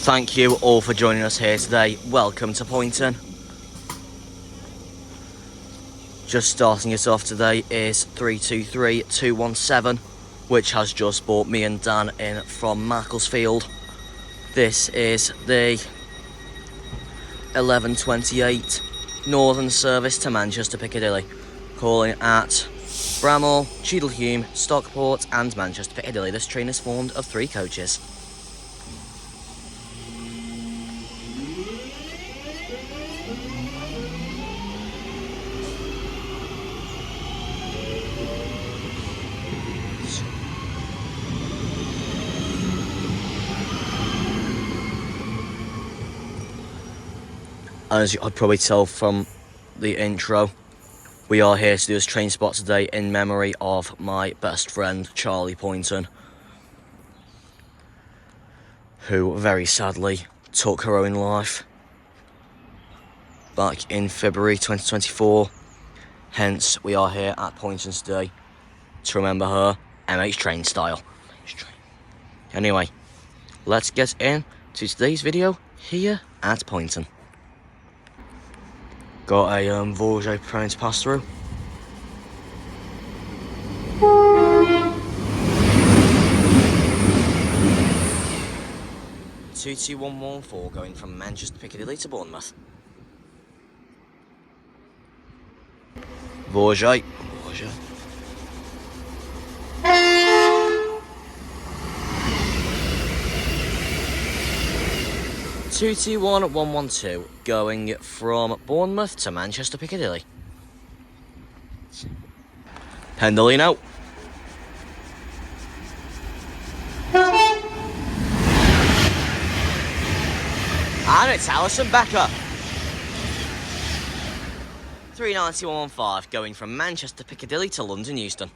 Thank you all for joining us here today. Welcome to Pointon. Just starting us off today is 323217, which has just brought me and Dan in from Macclesfield. This is the 11:28 Northern service to Manchester Piccadilly, calling at Bramall, Cheadlehume, Stockport and Manchester Piccadilly. This train is formed of 3 coaches. As you'd probably tell from the intro, we are here to do this train spot today in memory of my best friend Charley Pointon, who very sadly took her own life back in February 2024. Hence, we are here at Poynton today to remember her, MH train style. Anyway, let's get into today's video here at Poynton. Got a Vosges train to pass through. (22114) going from Manchester Piccadilly to Bournemouth. Vosges. 221112 going from Bournemouth to Manchester Piccadilly. Pendolino. And it's Allison Becker. 39115 going from Manchester Piccadilly to London Euston.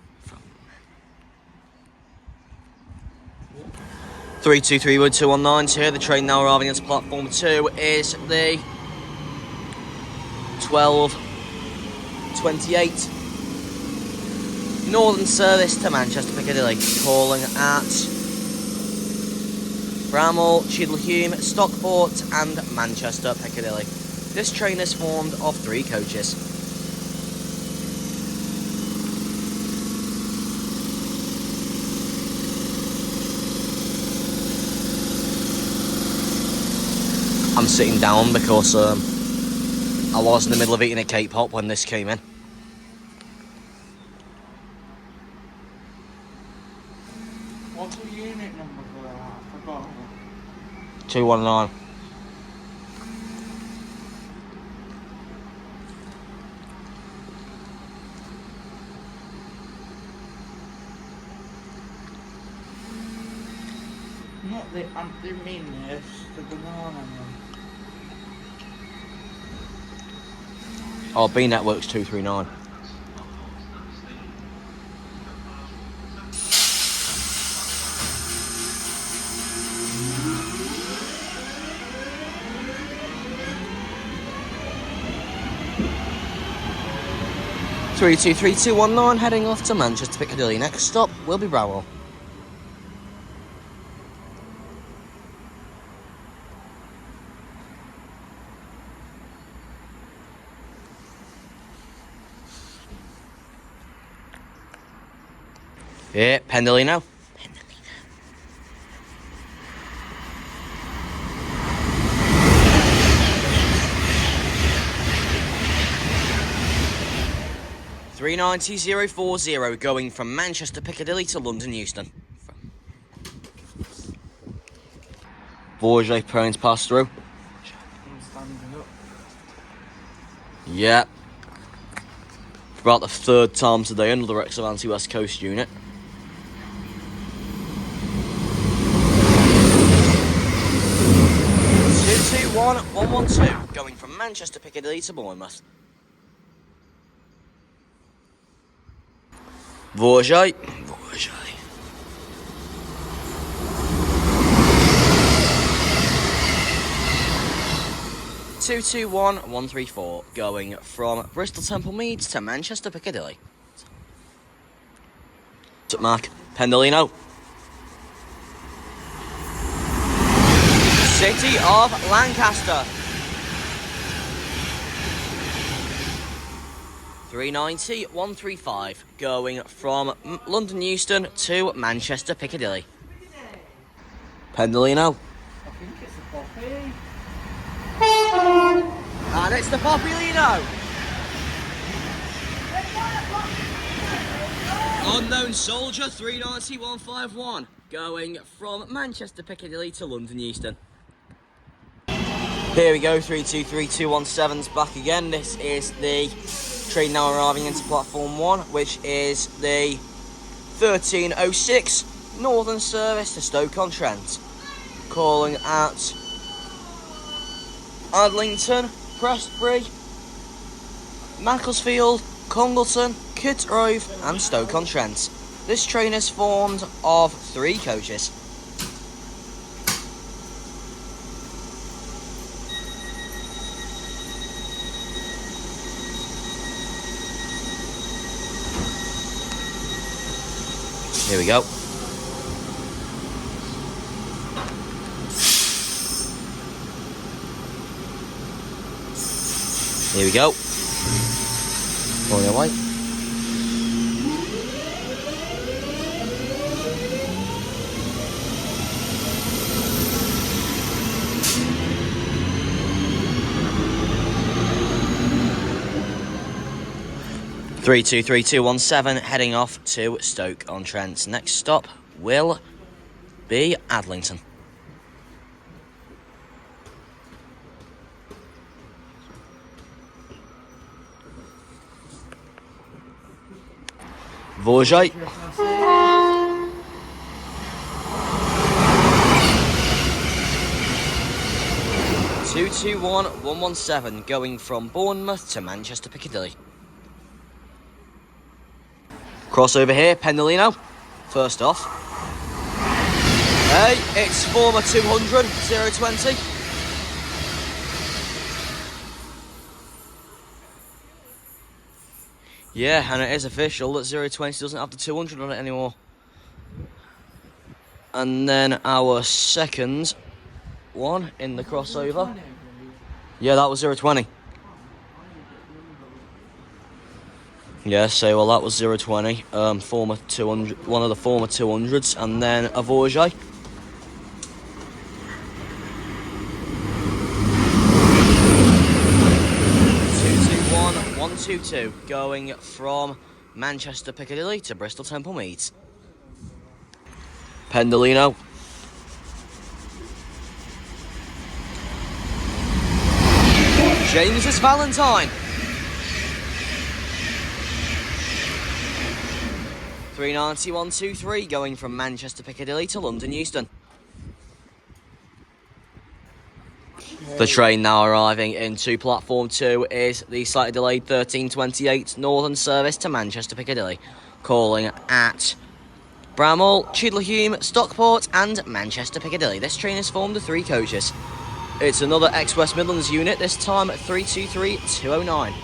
323119 here. The train now arriving at platform 2 is the 12:28 Northern service to Manchester Piccadilly, calling at Bramall, Cheadlehume, Stockport and Manchester Piccadilly. This train is formed of 3 coaches. I'm sitting down because I was in the middle of eating a cake pop when this came in. What's the unit number for that? I forgot. 219. Not the, I didn't mean this, the banana one. Oh, B Network's 239. Three two three two one nine heading off to Manchester Piccadilly. Next stop will be Bramall. Yeah, Pendolino. 39040 going from Manchester Piccadilly to London Euston. Vosges trains pass through. I'm standing up. Yeah. For about the 3rd time today, another Exavanti West Coast unit. (22112) going from Manchester Piccadilly to Bournemouth. Vosges. 221134 going from Bristol Temple Meads to Manchester Piccadilly. Mark Pendolino. City of Lancaster. 390-135 going from London Euston to Manchester Piccadilly. Pendolino. I think it's a Poppy. And it's the Poppylino. Unknown Soldier 390-151 going from Manchester Piccadilly to London Euston. Here we go, 323217's back again. This is the train now arriving into platform 1, which is the 1306 Northern service to Stoke-on-Trent. Calling at Adlington, Prestbury, Macclesfield, Congleton, Kidsgrove and Stoke-on-Trent. This train is formed of 3 coaches. Here we go. Here we go. Pulling away. Three two 323217 heading off to Stoke-on-Trent. Next stop will be Adlington. Vosges. 221117 going from Bournemouth to Manchester Piccadilly. Crossover here, Pendolino. First off. Hey, it's former 200, 020. Yeah, and it is official that 020 doesn't have the 200 on it anymore. And then our second one in the crossover. Yeah, that was 020. Yeah, so well that was 020. Former 200, one of the former 200s, and then a Vosges. Two going from Manchester Piccadilly to Bristol Temple Meads. Pendolino. James's Valentine. 390-123 going from Manchester Piccadilly to London Euston. The train now arriving into platform 2 is the slightly delayed 1328 Northern service to Manchester Piccadilly, calling at Bramall, Chidleham, Stockport and Manchester Piccadilly. This train is formed of 3 coaches. It's another ex-West Midlands unit, this time 323209.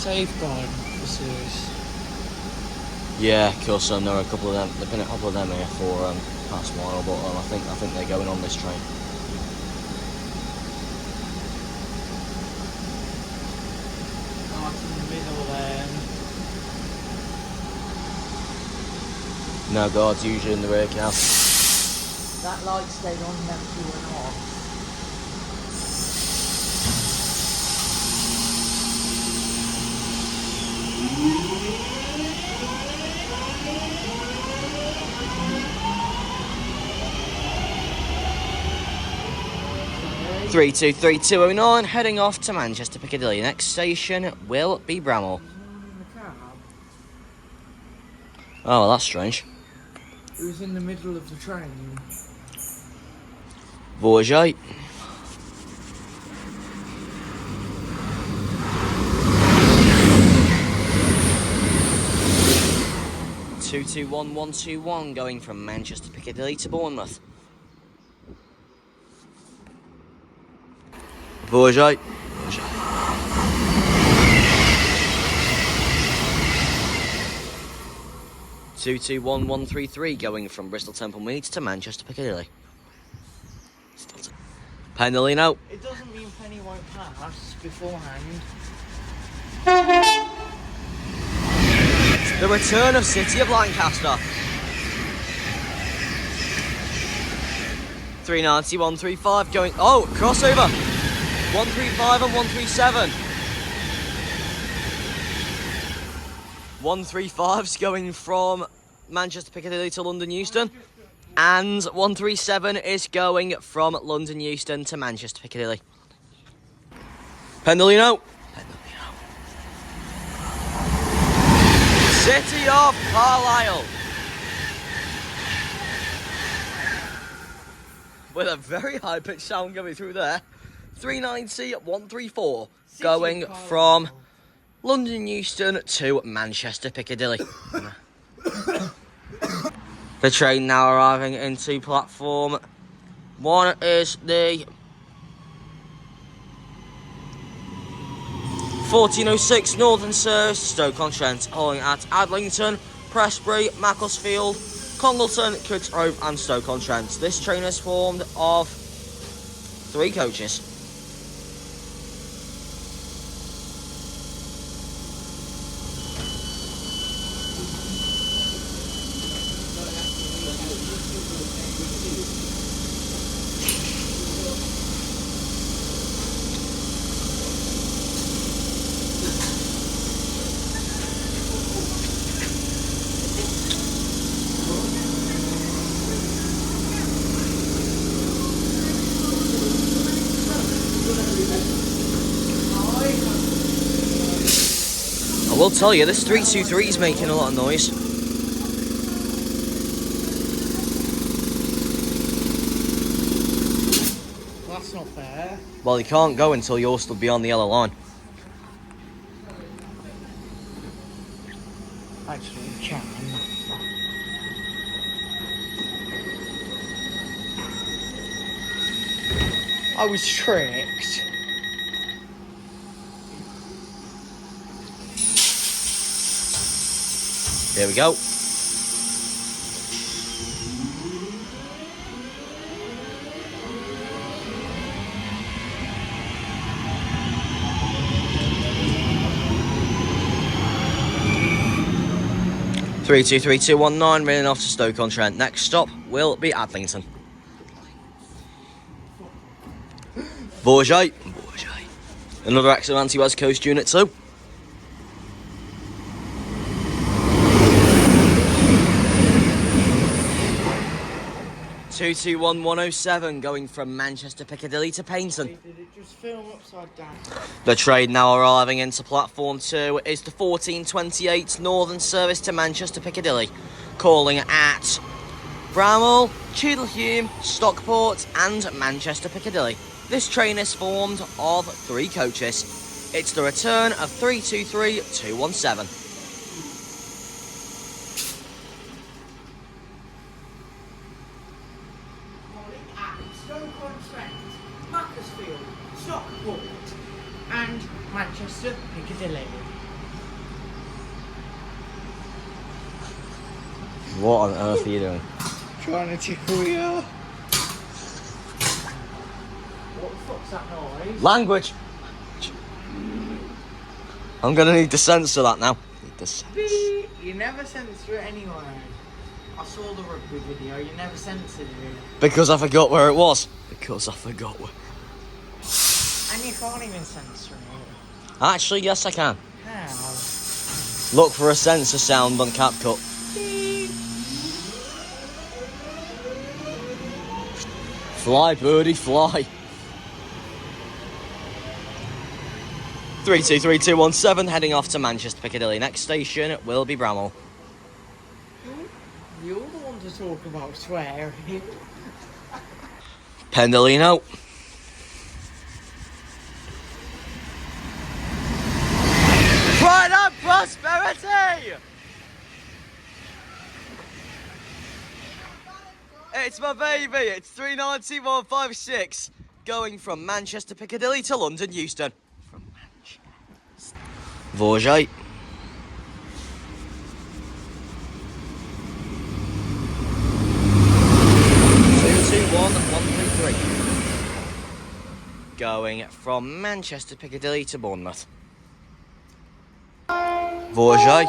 Safeguard for series. Yeah, of course. There are a couple of them. There've been a couple of them here for past while, but I think they're going on this train. Oh, it's in the middle then. No, God's usually in the rear canal. That light stayed on, never went off. Okay. 323209 heading off to Manchester Piccadilly. Next station will be Bramall. Oh, well, that's strange. Who's in the middle of the train? Bourget. Two two 1-1-2-1 going from Manchester Piccadilly to Bournemouth. Bourget. 2-2-1-1-3-3 going from Bristol Temple Mead to Manchester Piccadilly. Penalty now. It doesn't mean Penny won't pass beforehand. The return of City of Lancaster. 390-135 going. Oh, crossover. 135 and 137. 135's going from Manchester Piccadilly to London Euston, and 137 is going from London Euston to Manchester Piccadilly. Pendolino. City of Carlisle. With a very high pitched sound going through there. 390-134 going from London Euston to Manchester Piccadilly. The train now arriving into platform 1 is the 1406 Northern Service Stoke-on-Trent, hauling at Adlington, Prestbury, Macclesfield, Congleton, Kidsgrove and Stoke-on-Trent. This train is formed of 3 coaches. I will tell you, this 323 is making a lot of noise. That's not fair. Well, you can't go until you're still beyond the yellow line. Actually, you can. I was tricked. Here we go. Three two 1-9, running off to Stoke-on-Trent. Next stop will be Adlington. Bourget. Another excellent anti-West Coast Unit 2. Two 107 going from Manchester Piccadilly to Poynton. Did it just film upside down? The train now arriving into platform 2 is the 1428 Northern Service to Manchester Piccadilly, calling at Bramall, Cheadlehume, Stockport and Manchester Piccadilly. This train is formed of 3 coaches. It's the return of 323-217. Stoke-on-Trent, Macclesfield, Stockport and Manchester Piccadilly. What on earth are you doing? Trying to tickle you. What the fuck's that noise? Language! I'm gonna need to censor that now. Beep. You never censor it anyway. I saw the rugby video, you never censored it. Because I forgot where it was. And you can't even censor it. Actually, yes I can. How? Look for a censor sound on CapCut. Beep. Fly, birdie, fly. 323-217 heading off to Manchester Piccadilly. Next station will be Bramall. You're the one to to talk about swearing. Pendolino. Pride and prosperity! It's my baby, it's 39156, going from Manchester Piccadilly to London Euston. From Manchester. Vorjay. Going from Manchester Piccadilly to Bournemouth. Vorjay.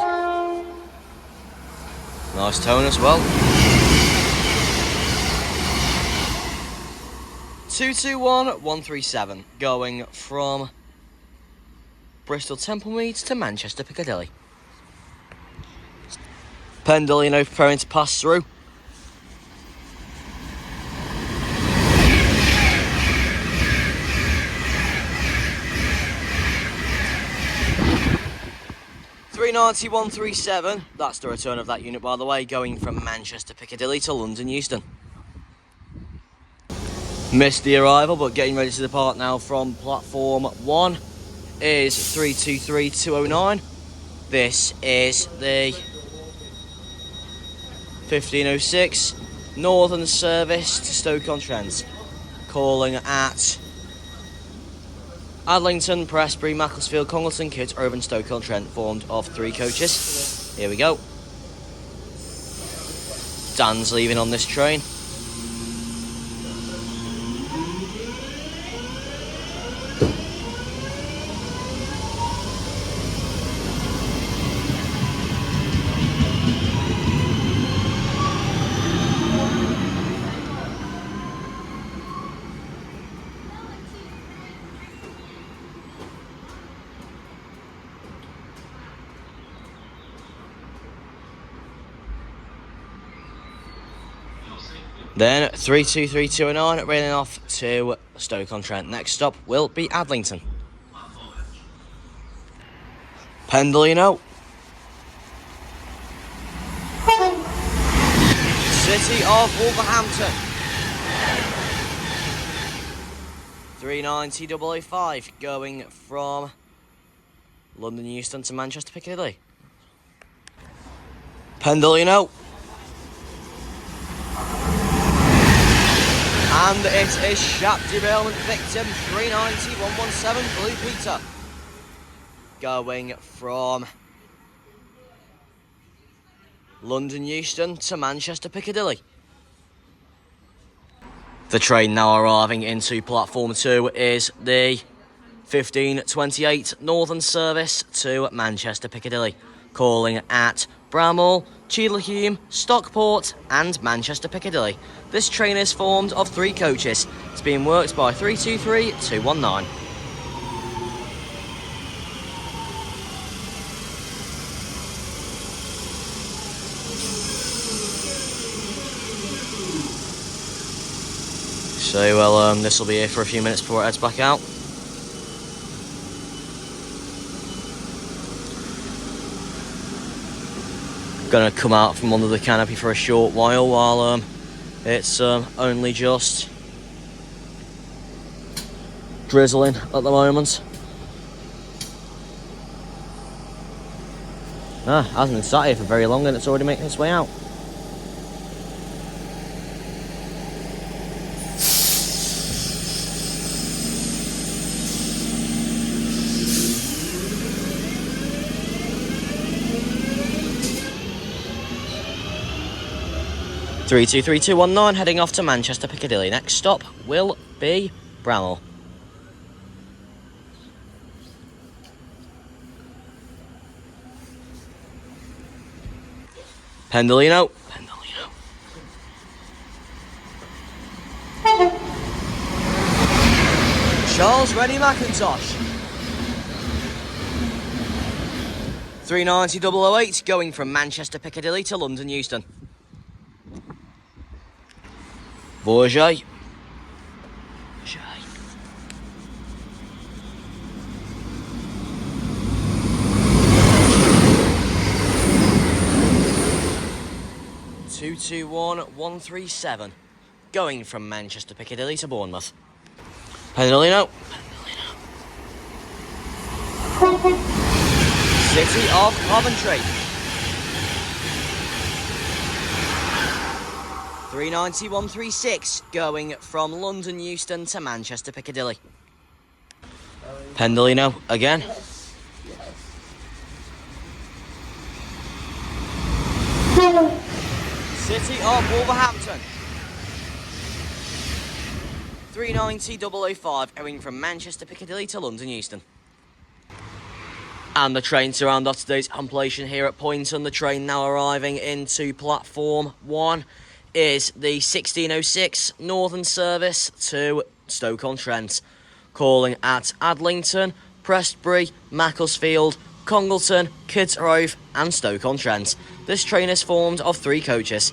Nice tone as well. 221137, going from Bristol Templemeads to Manchester Piccadilly. Pendolino preparing to pass through. $391.37. That's the return of that unit, by the way, going from Manchester Piccadilly to London Euston. Missed the arrival, but getting ready to depart now from platform 1 is 323209. This is the 1506 Northern Service to Stoke-on-Trent, calling at Adlington, Prestbury, Macclesfield, Congleton, Kids, Irvine, Stoke-on-Trent, formed of 3 coaches. Here we go. Dan's leaving on this train. Then 323209 railing off to Stoke-on-Trent. Next stop will be Adlington. Pendolino. City of Wolverhampton. 390.005 going from London Euston to Manchester Piccadilly. Pendolino. And it is Shap derailment victim 390.117 Blue Peter, going from London Euston to Manchester Piccadilly. The train now arriving into platform 2 is the 1528 Northern Service to Manchester Piccadilly, calling at Bramall, Cheadle-Hulme, Stockport and Manchester Piccadilly. This train is formed of 3 coaches. It's being worked by 323219. So, well, this will be here for a few minutes before it heads back out. Gonna come out from under the canopy for a short while it's only just drizzling at the moment. Hasn't been sat here for very long and it's already making its way out. Three two three two 19 heading off to Manchester Piccadilly. Next stop will be Bramall. Pendolino. Charles Rennie McIntosh. 390.008 going from Manchester Piccadilly to London Euston. Vorjay. 321137, going from Manchester Piccadilly to Bournemouth. Pendolino. City of Coventry. 390136, going from London Euston to Manchester Piccadilly. Pendolino again. City of Wolverhampton. 390005, going from Manchester Piccadilly to London Euston. And the train to round off today's compilation here at Poynton. The train now arriving into platform 1 is the 1606 Northern Service to Stoke-on-Trent, calling at Adlington, Prestbury, Macclesfield, Congleton, Kids Grove and Stoke-on-Trent. This train is formed of 3 coaches,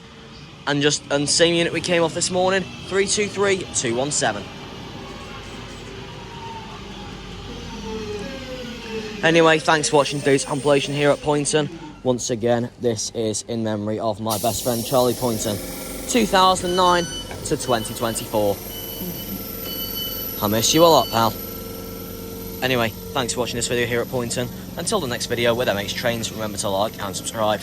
and same unit we came off this morning, 323217. Anyway, thanks for watching today's compilation here at Poynton. Once again, this is in memory of my best friend Charley Pointon, 2009 to 2024. I miss you a lot, pal. Anyway, thanks for watching this video here at Poynton. Until the next video with MH Trains, remember to like and subscribe.